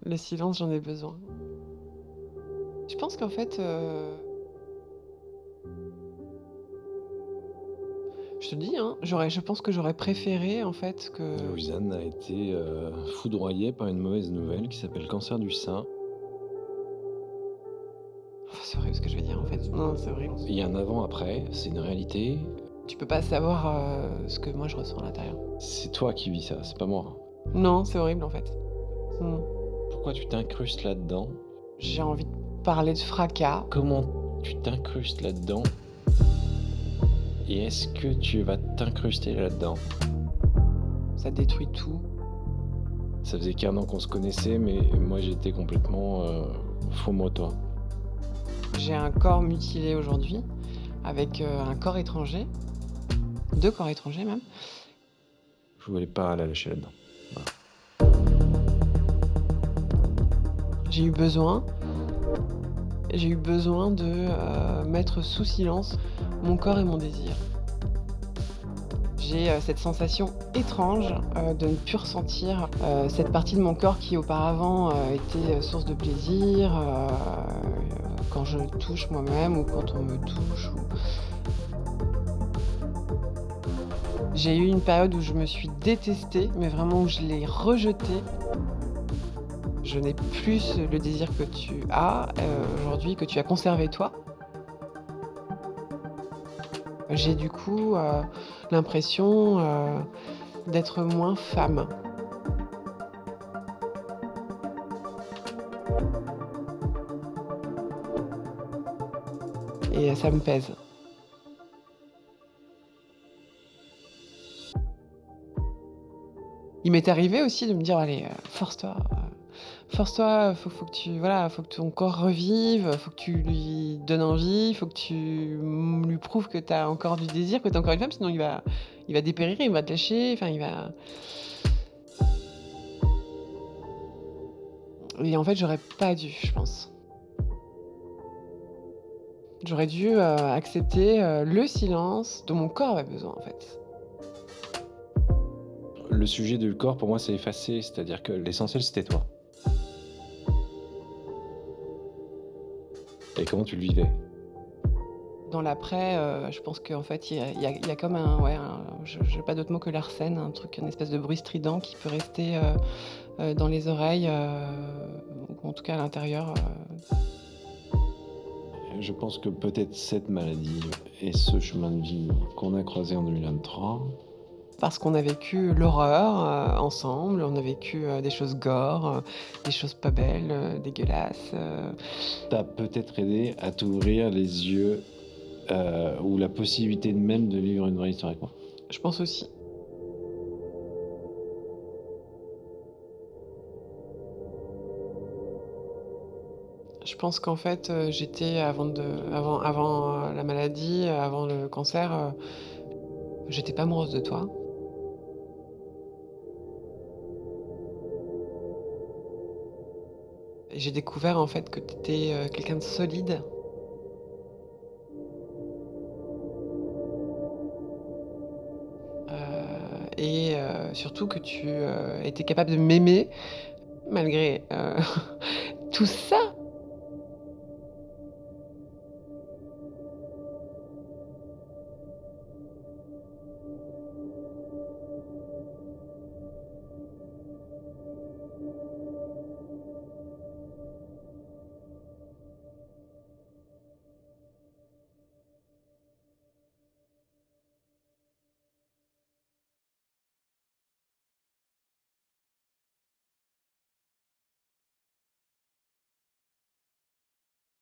Le silence, j'en ai besoin. Je pense qu'en fait, je te le dis, hein, je pense que j'aurais préféré en fait que Louisanne a été, foudroyée par une mauvaise nouvelle qui s'appelle cancer du sein. c'est horrible ce que je vais dire en fait. Non, c'est horrible. Il y a un avant-après, c'est une réalité. Tu peux pas savoir, ce que moi je ressens à l'intérieur. C'est toi qui vis ça, c'est pas moi. Non, c'est horrible en fait. Mmh. Pourquoi tu t'incrustes là-dedans? J'ai envie de parler de fracas. Comment tu t'incrustes là-dedans? Et est-ce que tu vas t'incruster là-dedans? Ça détruit tout. Ça faisait qu'1 an qu'on se connaissait, mais moi j'étais complètement, faux moi toi. J'ai un corps mutilé aujourd'hui avec, un corps étranger, 2 corps étrangers même. Je voulais pas la lâcher là-dedans. Voilà. J'ai eu besoin j'ai eu besoin de, mettre sous silence mon corps et mon désir. J'ai, cette sensation étrange, de ne plus ressentir, cette partie de mon corps qui auparavant, était, source de plaisir, quand je touche moi-même ou quand on me touche ou j'ai eu une période où je me suis détestée, mais vraiment où je l'ai rejeté. Je n'ai plus le désir que tu as, aujourd'hui, que tu as conservé toi. J'ai du coup, l'impression, d'être moins femme et ça me pèse. Il m'est arrivé aussi de me dire: «Allez, force-toi, faut que tu voilà, faut que ton corps revive, faut que tu lui donnes envie, faut que tu, lui prouves que tu as encore du désir, que tu es encore une femme, sinon il va dépérir, il va te lâcher, enfin il va» et en fait, j'aurais pas dû, je pense. J'aurais dû, accepter, le silence dont mon corps avait besoin, en fait. Le sujet du corps pour moi c'est effacé, c'est-à-dire que l'essentiel c'était toi. Et comment tu le vivais? Dans l'après, je pense qu'en fait, il y a comme un ouais, je j'ai pas d'autre mot que l'arsène, un truc, une espèce de bruit strident qui peut rester, dans les oreilles, ou en tout cas à l'intérieur, Je pense que peut-être cette maladie et ce chemin de vie qu'on a croisé en 2023, parce qu'on a vécu l'horreur, ensemble, on a vécu, des choses gore, des choses pas belles, dégueulasses, t'a peut-être aidé à t'ouvrir les yeux, ou la possibilité même de vivre une vraie histoire avec moi. je pense aussi. Je pense qu'en fait, j'étais avant la maladie, avant le cancer, j'étais pas amoureuse de toi. Et j'ai découvert en fait que tu étais, quelqu'un de solide, et surtout que tu, étais capable de m'aimer malgré, tout ça.